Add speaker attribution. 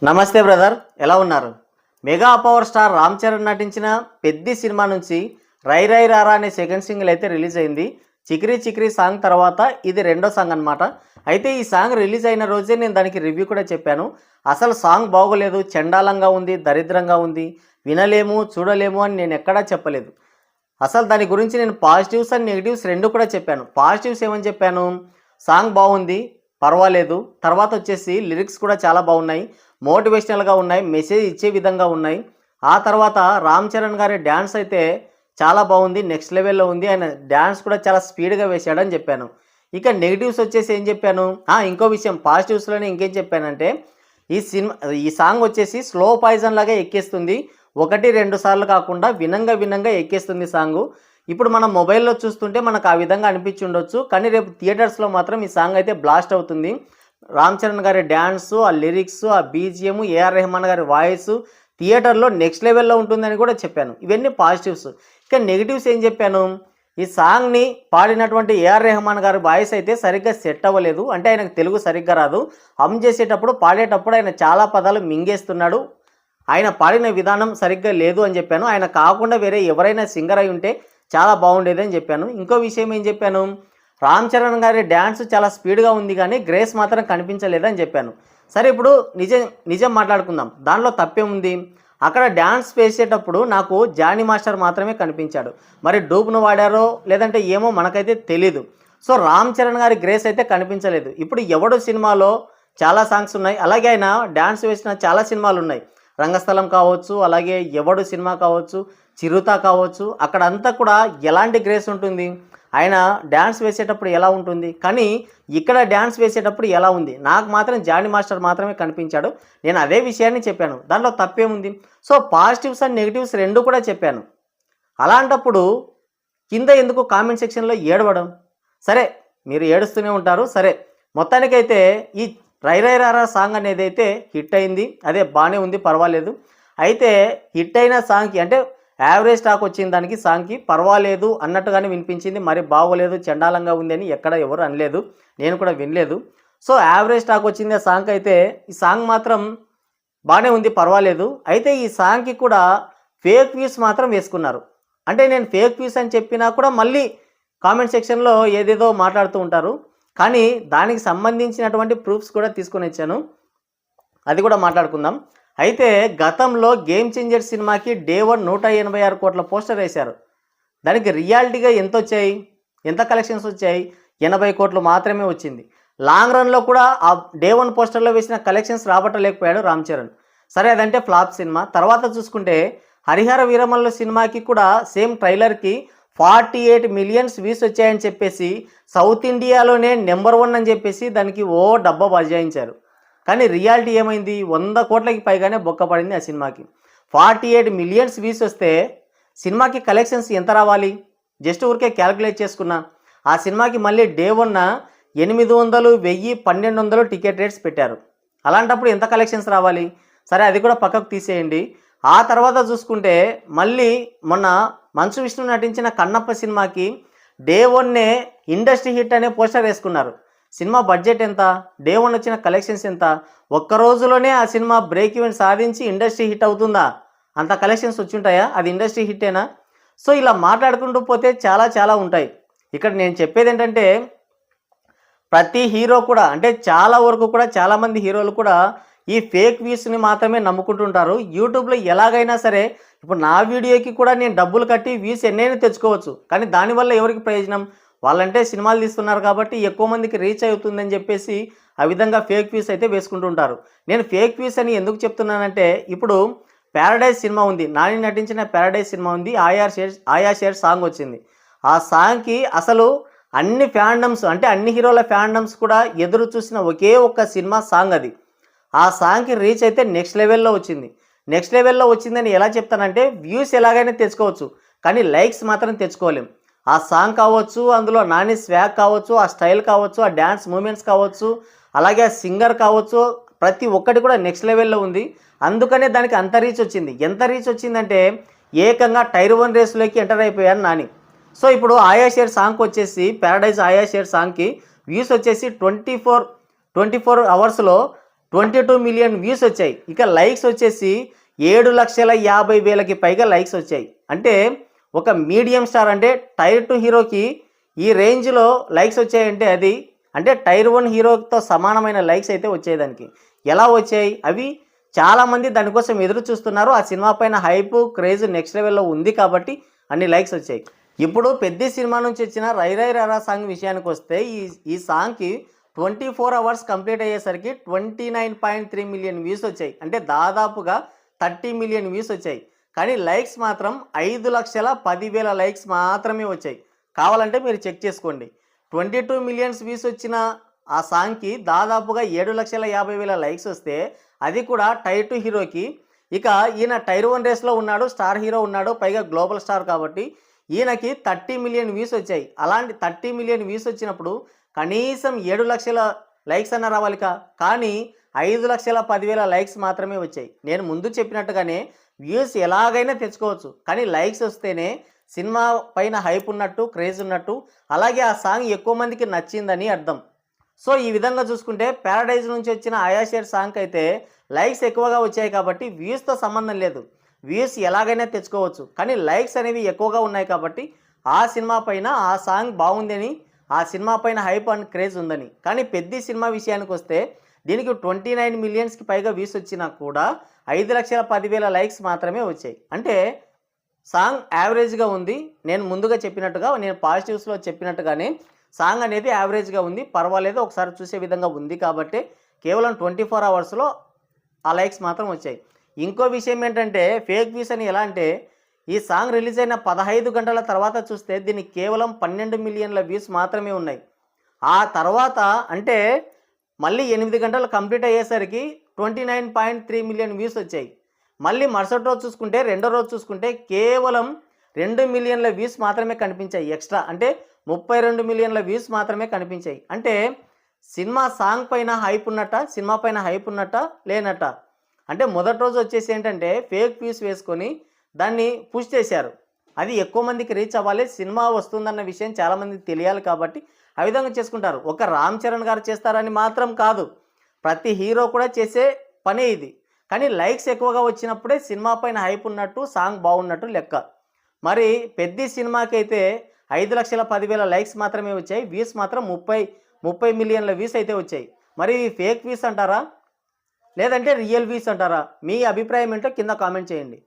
Speaker 1: నమస్తే బ్రదర్, ఎలా ఉన్నారు? Mega power star Ram Charan నటించిన పెద్ది సినిమా నుంచి రై రై రారా అనే సెకండ్ సింగిల్ అయితే రిలీజ్ అయింది. చిక్రీ చిక్రీ సాంగ్ తర్వాత ఇది రెండో సాంగ్ అనమాట. అయితే ఈ సాంగ్ రిలీజ్ అయిన రోజే నేను దానికి రివ్యూ కూడా చెప్పాను. అసలు సాంగ్ బాగోలేదు, చండాలంగా ఉంది, దరిద్రంగా ఉంది, వినలేము చూడలేము అని నేను ఎక్కడా చెప్పలేదు. అసలు దాని గురించి నేను పాజిటివ్స్ అండ్ నెగిటివ్స్ రెండు కూడా చెప్పాను. పాజిటివ్స్ ఏమని చెప్పాను, సాంగ్ బాగుంది, పర్వాలేదు. తర్వాత వచ్చేసి లిరిక్స్ కూడా చాలా బాగున్నాయి, మోటివేషనల్గా ఉన్నాయి, మెసేజ్ ఇచ్చే విధంగా ఉన్నాయి. ఆ తర్వాత రామ్ చరణ్ గారి డ్యాన్స్ అయితే చాలా బాగుంది, నెక్స్ట్ లెవెల్లో ఉంది. ఆయన డ్యాన్స్ కూడా చాలా స్పీడ్గా వేశాడని చెప్పాను. ఇక నెగిటివ్స్ వచ్చేసి ఏం చెప్పాను, ఇంకో విషయం పాజిటివ్స్లోనే ఇంకేం చెప్పానంటే ఈ సాంగ్ వచ్చేసి స్లో పాయిజన్ లాగా ఎక్కేస్తుంది. 1-2 సార్లు కాకుండా వినంగా ఎక్కేస్తుంది సాంగు. ఇప్పుడు మనం మొబైల్లో చూస్తుంటే మనకు ఆ విధంగా అనిపించి ఉండొచ్చు, కానీ రేపు థియేటర్స్లో మాత్రం ఈ సాంగ్ అయితే బ్లాస్ట్ అవుతుంది. రామ్ చరణ్ గారి డ్యాన్సు, ఆ లిరిక్స్, ఆ బీజిఎం, ఏఆర్ రెహమాన్ గారి వాయిస్ థియేటర్లో నెక్స్ట్ లెవెల్లో ఉంటుందని కూడా చెప్పాను. ఇవన్నీ పాజిటివ్స్. ఇక నెగిటివ్స్ ఏం చెప్పాను, ఈ సాంగ్ని పాడినటువంటి ఏఆర్ రెహమాన్ గారి వాయిస్ అయితే సరిగ్గా సెట్ అవ్వలేదు. అంటే ఆయనకు తెలుగు సరిగ్గా రాదు. హమ్ చేసేటప్పుడు పాడేటప్పుడు ఆయన చాలా పదాలు మింగేస్తున్నాడు. ఆయన పాడిన విధానం సరిగ్గా లేదు అని చెప్పాను. ఆయన కాకుండా వేరే ఎవరైనా సింగర్ అయి ఉంటే చాలా బాగుండేది అని చెప్పాను. ఇంకో విషయం ఏం చెప్పాను, రామ్ చరణ్ గారి డ్యాన్స్ చాలా స్పీడ్గా ఉంది కానీ గ్రేస్ మాత్రం కనిపించలేదని చెప్పాను. సరే, ఇప్పుడు నిజం మాట్లాడుకుందాం. దానిలో తప్పేముంది? అక్కడ డ్యాన్స్ వేసేటప్పుడు నాకు జానీ మాస్టర్ మాత్రమే కనిపించాడు. మరి డూబ్ను వాడారో లేదంటే ఏమో మనకైతే తెలీదు. సో రామ్ చరణ్ గారి గ్రేస్ అయితే కనిపించలేదు. ఇప్పుడు ఎవడు సినిమాలో చాలా సాంగ్స్ ఉన్నాయి, అలాగే ఆయన డ్యాన్స్ వేసిన చాలా సినిమాలు ఉన్నాయి. రంగస్థలం కావచ్చు, అలాగే ఎవడు సినిమా కావచ్చు, చిరుత కావచ్చు, అక్కడంతా కూడా ఎలాంటి గ్రేస్ ఉంటుంది, ఆయన డ్యాన్స్ వేసేటప్పుడు ఎలా ఉంటుంది, కానీ ఇక్కడ డ్యాన్స్ వేసేటప్పుడు ఎలా ఉంది. నాకు మాత్రం జానీ మాస్టర్ మాత్రమే కనిపించాడు. నేను అదే విషయాన్ని చెప్పాను, దాంట్లో తప్పేముంది. సో పాజిటివ్స్ అండ్ నెగిటివ్స్ రెండు కూడా చెప్పాను. అలాంటప్పుడు కింద ఎందుకు కామెంట్ సెక్షన్లో ఏడవడం? సరే, మీరు ఏడుస్తూనే ఉంటారు. సరే, మొత్తానికైతే ఈ రై రై రారా సాంగ్ అనేది అయితే హిట్ అయింది. అదే బాగానే ఉంది, పర్వాలేదు. అయితే హిట్ అయిన సాంగ్కి అంటే యావరేజ్ టాక్ వచ్చిన దానికి సాంగ్కి పర్వాలేదు అన్నట్టుగానే వినిపించింది. మరి బాగోలేదు, చండాలంగా ఉంది అని ఎక్కడ ఎవరు అనలేదు, నేను కూడా వినలేదు. సో యావరేజ్ టాక్ వచ్చింది ఆ సాంగ్ అయితే. ఈ సాంగ్ మాత్రం బాగానే ఉంది, పర్వాలేదు. అయితే ఈ సాంగ్కి కూడా ఫేక్ వ్యూస్ మాత్రం వేసుకున్నారు. అంటే నేను ఫేక్ వ్యూస్ అని చెప్పినా కూడా మళ్ళీ కామెంట్ సెక్షన్లో ఏదేదో మాట్లాడుతూ ఉంటారు. కానీ దానికి సంబంధించినటువంటి ప్రూఫ్స్ కూడా తీసుకొని వచ్చాను, అది కూడా మాట్లాడుకుందాం. అయితే గతంలో గేమ్ చేంజర్ సినిమాకి డే 1 186 కోట్ల పోస్టర్ వేశారు. దానికి రియాలిటీగా ఎంత కలెక్షన్స్ వచ్చాయి? 80 కోట్లు మాత్రమే వచ్చింది. లాంగ్ రన్లో కూడా ఆ డే 1 పోస్టర్లో వేసిన కలెక్షన్స్ రాబట్టలేకపోయాడు రామ్ చరణ్. సరే, అదంటే ఫ్లాప్ సినిమా. తర్వాత చూసుకుంటే హరిహర వీరమల్లు సినిమాకి కూడా సేమ్ ట్రైలర్కి 48 మిలియన్స్ వ్యూస్ వచ్చాయని చెప్పేసి సౌత్ ఇండియాలోనే నెంబర్ 1 అని చెప్పేసి దానికి డబ్బా బజాయించారు. కానీ రియాలిటీ ఏమైంది? 100 కోట్లకి పైగానే బొక్క పడింది ఆ సినిమాకి. 48 మిలియన్స్ వ్యూస్ వస్తే సినిమాకి కలెక్షన్స్ ఎంత రావాలి? జస్ట్ ఊరికే క్యాలిక్యులేట్ చేసుకున్నా. ఆ సినిమాకి మళ్ళీ డే 1 800, 1000, 1200 టికెట్ రేట్స్ పెట్టారు. అలాంటప్పుడు ఎంత కలెక్షన్స్ రావాలి? సరే, అది కూడా పక్కకు తీసేయండి. ఆ తర్వాత చూసుకుంటే మళ్ళీ మొన్న మంచు విష్ణు నటించిన కన్నప్ప సినిమాకి డే 1 ఇండస్ట్రీ హిట్ అనే పోస్టర్ వేసుకున్నారు. సినిమా బడ్జెట్ ఎంత? డే 1 వచ్చిన కలెక్షన్స్ ఎంత? ఒక్క రోజులోనే ఆ సినిమా బ్రేక్ ఈవెన్ సాధించి ఇండస్ట్రీ హిట్ అవుతుందా? అంత కలెక్షన్స్ వచ్చి ఉంటాయా? అది ఇండస్ట్రీ హిట్టేనా? సో ఇలా మాట్లాడుకుంటూ పోతే చాలా ఉంటాయి. ఇక్కడ నేను చెప్పేది ఏంటంటే, ప్రతి హీరో కూడా అంటే చాలా వరకు కూడా చాలామంది హీరోలు కూడా ఈ ఫేక్ వ్యూస్ని మాత్రమే నమ్ముకుంటుంటారు. యూట్యూబ్లో ఎలాగైనా సరే ఇప్పుడు నా వీడియోకి కూడా నేను డబ్బులు కట్టి వ్యూస్ ఎన్నైనా తెచ్చుకోవచ్చు, కానీ దానివల్ల ఎవరికి ప్రయోజనం? వాళ్ళంటే సినిమాలు తీస్తున్నారు కాబట్టి ఎక్కువ మందికి రీచ్ అవుతుందని చెప్పేసి ఆ విధంగా ఫేక్ వ్యూస్ అయితే వేసుకుంటుంటారు. నేను ఫేక్ వ్యూస్ అని ఎందుకు చెప్తున్నానంటే, ఇప్పుడు ప్యారడైజ్ సినిమా ఉంది, నాని నటించిన ప్యారడైజ్ సినిమా ఉంది, ఆయా షేర్ సాంగ్ వచ్చింది. ఆ సాంగ్కి అసలు అన్ని ఫ్యాండమ్స్ అంటే అన్ని హీరోల ఫ్యాండమ్స్ కూడా ఎదురు చూసిన ఒకే ఒక్క సినిమా సాంగ్ అది. ఆ సాంగ్కి రీచ్ అయితే నెక్స్ట్ లెవెల్లో వచ్చింది. నెక్స్ట్ లెవెల్లో వచ్చిందని ఎలా చెప్తానంటే, వ్యూస్ ఎలాగైనా తెచ్చుకోవచ్చు, కానీ లైక్స్ మాత్రం తెచ్చుకోలేం. ఆ సాంగ్ కావచ్చు, అందులో నాని స్వాగ్ కావచ్చు, ఆ స్టైల్ కావచ్చు, ఆ డ్యాన్స్ మూమెంట్స్ కావచ్చు, అలాగే ఆ సింగర్ కావచ్చు, ప్రతి ఒక్కటి కూడా నెక్స్ట్ లెవెల్లో ఉంది. అందుకనే దానికి అంత రీచ్ వచ్చింది. ఎంత రీచ్ వచ్చిందంటే ఏకంగా టైర్ 1 రేస్లోకి ఎంటర్ అయిపోయారు నాని. సో ఇప్పుడు ఆయా షేర్ సాంగ్కి వచ్చేసి ప్యారడైజ్ ఆయా షేర్ సాంగ్కి వ్యూస్ వచ్చేసి 24 అవర్స్లో 22 మిలియన్ వ్యూస్ వచ్చాయి. ఇక లైక్స్ వచ్చేసి 7,50,000కి పైగా లైక్స్ వచ్చాయి. అంటే ఒక మీడియం స్టార్ అంటే టైర్ 2 హీరోకి ఈ రేంజ్లో లైక్స్ వచ్చాయంటే అది అంటే టైర్ 1 హీరోతో సమానమైన లైక్స్ అయితే వచ్చాయి దానికి. ఎలా వచ్చాయి? అవి చాలామంది దానికోసం ఎదురు చూస్తున్నారు. ఆ సినిమా పైన హైప్ క్రేజ్ నెక్స్ట్ లెవెల్లో ఉంది కాబట్టి అన్ని లైక్స్ వచ్చాయి. ఇప్పుడు పెద్ద సినిమా నుంచి వచ్చిన రై రై రారా సాంగ్ విషయానికి వస్తే ఈ సాంగ్కి 24 అవర్స్ కంప్లీట్ అయ్యేసరికి 29.3 మిలియన్ వ్యూస్ వచ్చాయి. అంటే దాదాపుగా 30 మిలియన్ వ్యూస్ వచ్చాయి. కానీ లైక్స్ మాత్రం 5,10,000 లైక్స్ మాత్రమే వచ్చాయి. కావాలంటే మీరు చెక్ చేసుకోండి. 22 మిలియన్స్ వ్యూస్ వచ్చిన ఆ సాంగ్కి దాదాపుగా 7,50,000 లైక్స్ వస్తే అది కూడా టైర్ 2 హీరోకి. ఇక ఈయన టైర్ 1 రేస్లో ఉన్నాడు, స్టార్ హీరో ఉన్నాడు, పైగా గ్లోబల్ స్టార్ కాబట్టి ఈయనకి 30 మిలియన్ వ్యూస్ వచ్చాయి. అలాంటి 30 మిలియన్ వ్యూస్ వచ్చినప్పుడు కనీసం 7 లక్షల లైక్స్ అన్న రావాలిక. కానీ 5,10,000 లైక్స్ మాత్రమే వచ్చాయి. నేను ముందు చెప్పినట్టుగానే వ్యూస్ ఎలాగైనా తెచ్చుకోవచ్చు, కానీ లైక్స్ వస్తేనే సినిమా పైన హైప్ ఉన్నట్టు, క్రేజ్ ఉన్నట్టు, అలాగే ఆ సాంగ్ ఎక్కువ మందికి నచ్చిందని అర్థం. సో ఈ విధంగా చూసుకుంటే ప్యారడైజ్ నుంచి వచ్చిన ఆయాషేర్ సాంగ్ అయితే లైక్స్ ఎక్కువగా వచ్చాయి కాబట్టి వ్యూస్తో సంబంధం లేదు, వ్యూస్ ఎలాగైనా తెచ్చుకోవచ్చు. కానీ లైక్స్ అనేవి ఎక్కువగా ఉన్నాయి కాబట్టి ఆ సినిమా పైన ఆ సాంగ్ బాగుందని, ఆ సినిమా పైన హైప్ అండ్ క్రేజ్ ఉందని. కానీ పెద్ద సినిమా విషయానికి వస్తే దీనికి 29 మిలియన్స్కి పైగా వ్యూస్ వచ్చినా కూడా 5,10,000 లైక్స్ మాత్రమే వచ్చాయి. అంటే సాంగ్ యావరేజ్గా ఉంది. నేను ముందుగా చెప్పినట్టుగా, నేను పాజిటివ్స్లో చెప్పినట్టుగానే సాంగ్ అనేది యావరేజ్గా ఉంది, పర్వాలేదు, ఒకసారి చూసే విధంగా ఉంది కాబట్టి కేవలం 24 అవర్స్లో ఆ లైక్స్ మాత్రం వచ్చాయి. ఇంకో విషయం ఏంటంటే ఫేక్ వ్యూస్ అని. ఎలా అంటే ఈ సాంగ్ రిలీజ్ అయిన 15 గంటల తర్వాత చూస్తే దీనికి కేవలం 12 మిలియన్ల వ్యూస్ మాత్రమే ఉన్నాయి. ఆ తర్వాత అంటే మళ్ళీ 8 గంటలు కంప్లీట్ అయ్యేసరికి 29.3 మిలియన్ వ్యూస్ వచ్చాయి. మళ్ళీ మరుసటి రోజు చూసుకుంటే, రెండో రోజు చూసుకుంటే కేవలం 2 మిలియన్ల వ్యూస్ మాత్రమే కనిపించాయి ఎక్స్ట్రా. అంటే 32 మిలియన్ల వ్యూస్ మాత్రమే కనిపించాయి. అంటే సినిమా సాంగ్ పైన హైప్ ఉన్నట్ట, సినిమా పైన హైప్ ఉన్నట్ట లేనట్ట. అంటే మొదటి రోజు వచ్చేసి ఏంటంటే ఫేక్ వ్యూస్ వేసుకొని దాన్ని పుష్ చేశారు. అది ఎక్కువ మందికి రీచ్ అవ్వాలి, సినిమా వస్తుందన్న విషయం చాలామందికి తెలియాలి కాబట్టి ఆ విధంగా చేసుకుంటారు. ఒక రామ్ చరణ్ గారు చేస్తారని మాత్రం కాదు, ప్రతి హీరో కూడా చేసే పనే ఇది. కానీ లైక్స్ ఎక్కువగా వచ్చినప్పుడే సినిమా పైన హైప్ ఉన్నట్టు, సాంగ్ బాగున్నట్టు లెక్క. మరి పెద్ద సినిమాకి అయితే 5,10,000 లైక్స్ మాత్రమే వచ్చాయి, వ్యూస్ మాత్రం 30 మిలియన్ల వ్యూస్ అయితే వచ్చాయి. మరి ఫేక్ వ్యూస్ అంటారా లేదంటే రియల్ వ్యూస్ అంటారా? మీ అభిప్రాయం ఏంటో కింద కామెంట్ చేయండి.